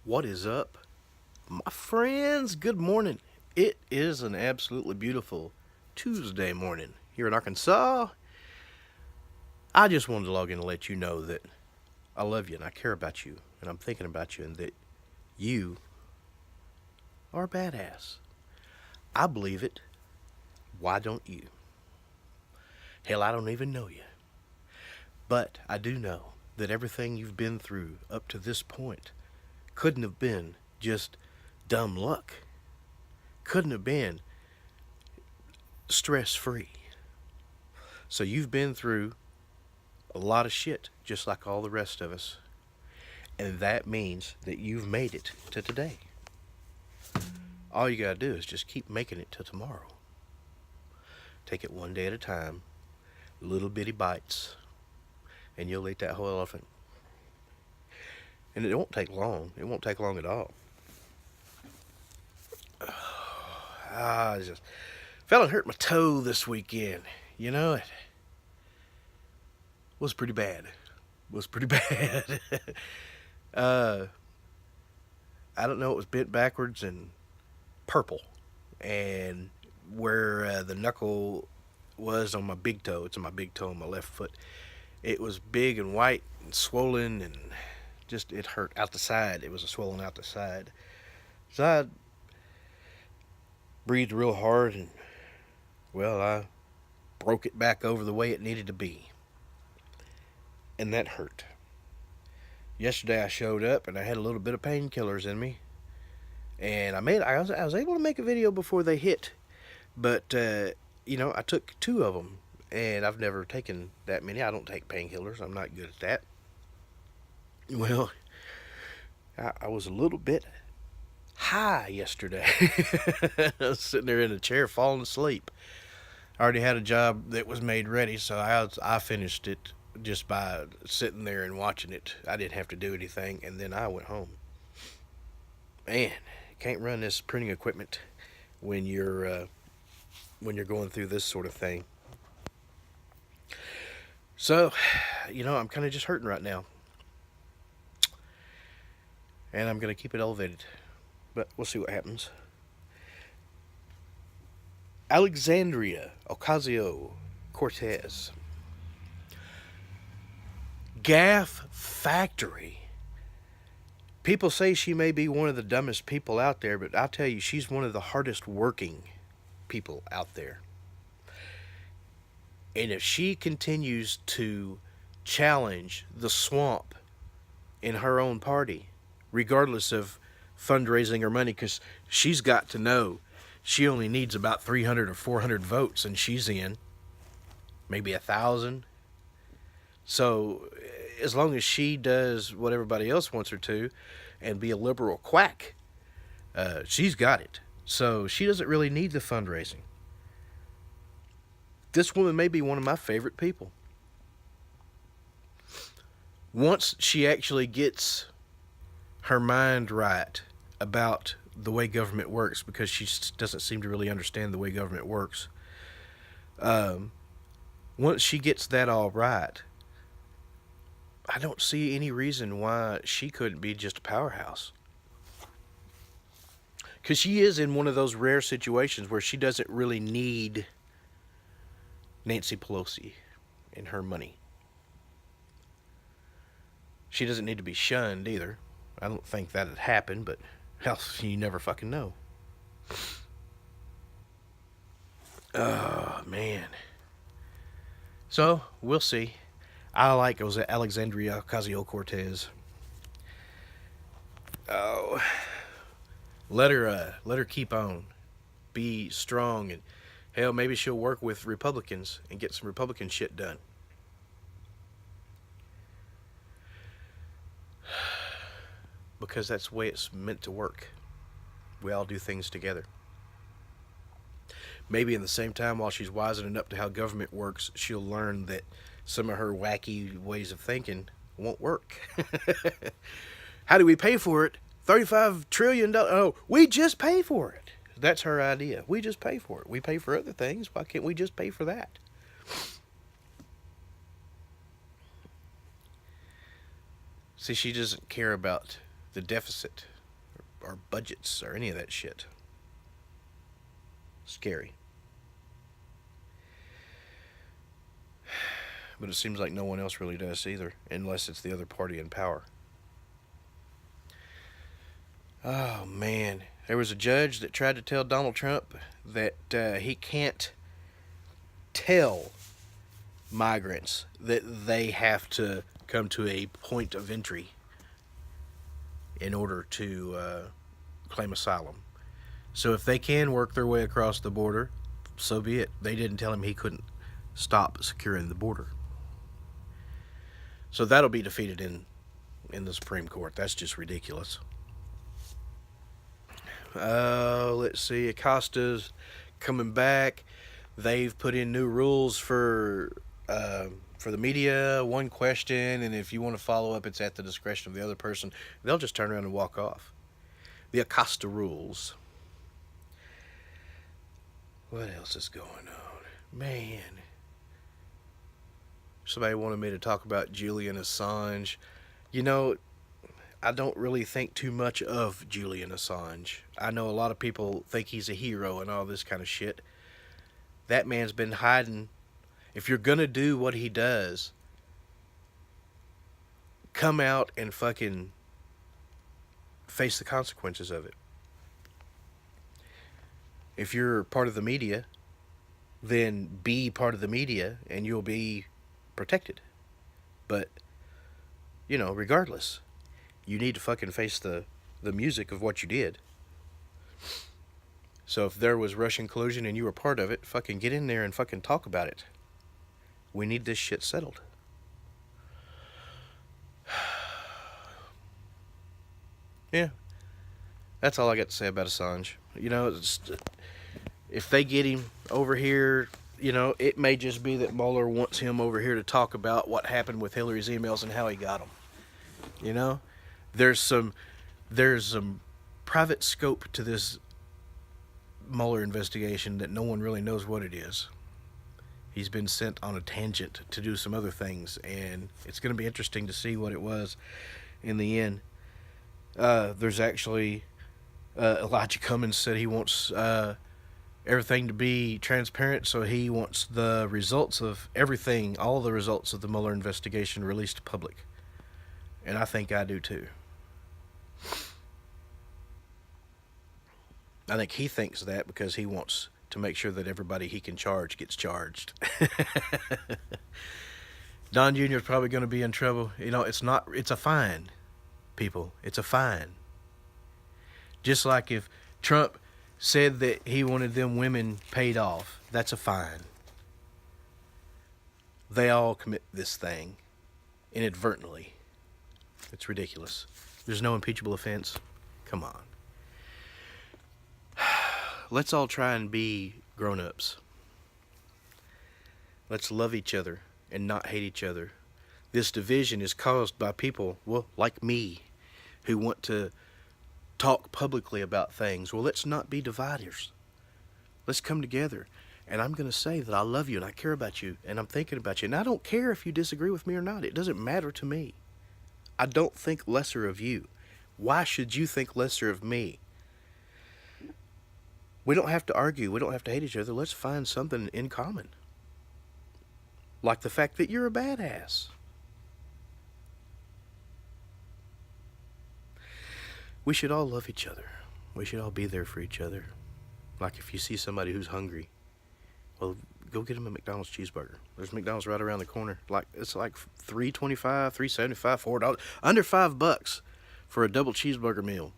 What is up, my friends? Good morning. It is an absolutely beautiful Tuesday morning here in Arkansas. I just wanted to log in and let you know that I love you and I care about you and I'm thinking about you and that you are a badass. I believe it. Why don't you? Hell, I don't even know you. But I do know that everything you've been through up to this point couldn't have been just dumb luck. Couldn't have been stress free. So you've been through a lot of shit, just like all the rest of us. And that means that you've made it to today. All you gotta do is just keep making it to tomorrow. Take it one day at a time, little bitty bites, and you'll eat that whole elephant. And it won't take long. It won't take long at all. I just fell and hurt my toe this weekend. You know, it was pretty bad. uh, I don't know. It was bent backwards and purple, and where the knuckle was on my big toe, it's on my big toe on my left foot. It was big and white and swollen, and just it hurt out the side. It was a swollen out the side. So I breathed real hard, and well, I broke it back over the way it needed to be, and that hurt. Yesterday I showed up and I had a little bit of painkillers in me, and I was able to make a video before they hit, but I took 2 of them, and I've never taken that many. I don't take painkillers. I'm not good at that. Well, I was a little bit high yesterday. I was sitting there in a chair falling asleep. I already had a job that was made ready, so I finished it just by sitting there and watching it. I didn't have to do anything, and then I went home. Man, can't run this printing equipment when you're going through this sort of thing. So, I'm kind of just hurting right now, and I'm gonna keep it elevated, but we'll see what happens. Alexandria, Ocasio, Cortez. Gaff Factory. People say she may be one of the dumbest people out there, but I'll tell you, she's one of the hardest working people out there. And if she continues to challenge the swamp in her own party, regardless of fundraising or money, because she's got to know she only needs about 300 or 400 votes, and she's in maybe 1,000. So as long as she does what everybody else wants her to and be a liberal quack, she's got it. So she doesn't really need the fundraising. This woman may be one of my favorite people. Once she actually gets her mind right about the way government works, because she doesn't seem to really understand the way government works. Once she gets that all right, I don't see any reason why she couldn't be just a powerhouse. Because she is in one of those rare situations where she doesn't really need Nancy Pelosi and her money. She doesn't need to be shunned either. I don't think that'd happen, but hell, you never fucking know. Oh, man. So, we'll see. I like Alexandria Ocasio-Cortez. Oh, let her keep on. Be strong, and hell, maybe she'll work with Republicans and get some Republican shit done. Because that's the way it's meant to work. We all do things together. Maybe in the same time, while she's wisening up to how government works, she'll learn that some of her wacky ways of thinking won't work. How do we pay for it? $35 trillion. Oh, we just pay for it. That's her idea. We just pay for it. We pay for other things. Why can't we just pay for that? See, she doesn't care about the deficit. or budgets or any of that shit. Scary. But it seems like no one else really does either, unless it's the other party in power. Oh, man. There was a judge that tried to tell Donald Trump that he can't tell migrants that they have to come to a point of entry in order to claim asylum. So if they can work their way across the border, so be it. They didn't tell him he couldn't stop securing the border. So that'll be defeated in the Supreme Court. That's just ridiculous. Let's see. Acosta's coming back. They've put in new rules for the media. One question, and if you want to follow up, it's at the discretion of the other person. They'll just turn around and walk off. The Acosta rules. What else is going on? Man. Somebody wanted me to talk about Julian Assange. You know, I don't really think too much of Julian Assange. I know a lot of people think he's a hero and all this kind of shit. That man's been hiding. If you're gonna do what he does, come out and fucking face the consequences of it. If you're part of the media, then be part of the media and you'll be protected. But, you know, regardless, you need to fucking face the music of what you did. So if there was Russian collusion and you were part of it, fucking get in there and fucking talk about it. We need this shit settled. Yeah. That's all I got to say about Assange. You know, if they get him over here, you know, it may just be that Mueller wants him over here to talk about what happened with Hillary's emails and how he got them. You know, there's some private scope to this Mueller investigation that no one really knows what it is. He's been sent on a tangent to do some other things, and it's going to be interesting to see what it was in the end. There's actually Elijah Cummings said he wants everything to be transparent, so he wants the results of everything, all the results of the Mueller investigation released to public. And I think I do too. I think he thinks that because he wants to make sure that everybody he can charge gets charged. Don Jr. is probably going to be in trouble. You know, it's a fine, people. It's a fine. Just like if Trump said that he wanted them women paid off, that's a fine. They all commit this thing inadvertently. It's ridiculous. There's no impeachable offense. Come on. Let's all try and be grown-ups. Let's love each other and not hate each other. This division is caused by people, well, like me, who want to talk publicly about things. Well, let's not be dividers. Let's come together. And I'm going to say that I love you and I care about you and I'm thinking about you. And I don't care if you disagree with me or not. It doesn't matter to me. I don't think lesser of you. Why should you think lesser of me? We don't have to argue. We don't have to hate each other. Let's find something in common. Like the fact that you're a badass. We should all love each other. We should all be there for each other. Like if you see somebody who's hungry, well, go get them a McDonald's cheeseburger. There's McDonald's right around the corner. It's like $3.25, $3.75, $4, under $5 for a double cheeseburger meal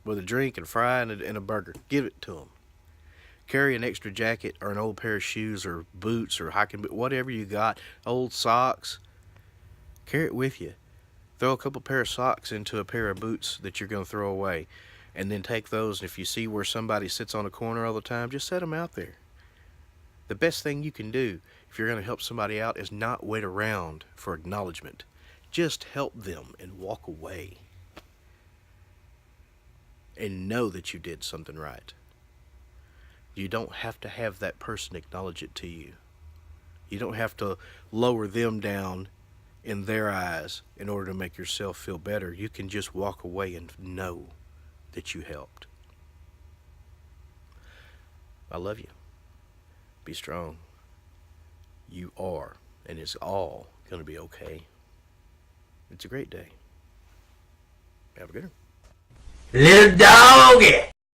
with a drink and fry and a burger. Give it to them. Carry an extra jacket or an old pair of shoes or boots or hiking boots, whatever you got, old socks. Carry it with you. Throw a couple pair of socks into a pair of boots that you're going to throw away. And then take those, and if you see where somebody sits on a corner all the time, just set them out there. The best thing you can do if you're going to help somebody out is not wait around for acknowledgement. Just help them and walk away. And know that you did something right. You don't have to have that person acknowledge it to you. You don't have to lower them down in their eyes in order to make yourself feel better. You can just walk away and know that you helped. I love you. Be strong. You are, and it's all going to be okay. It's a great day. Have a good one. Lil Doggy!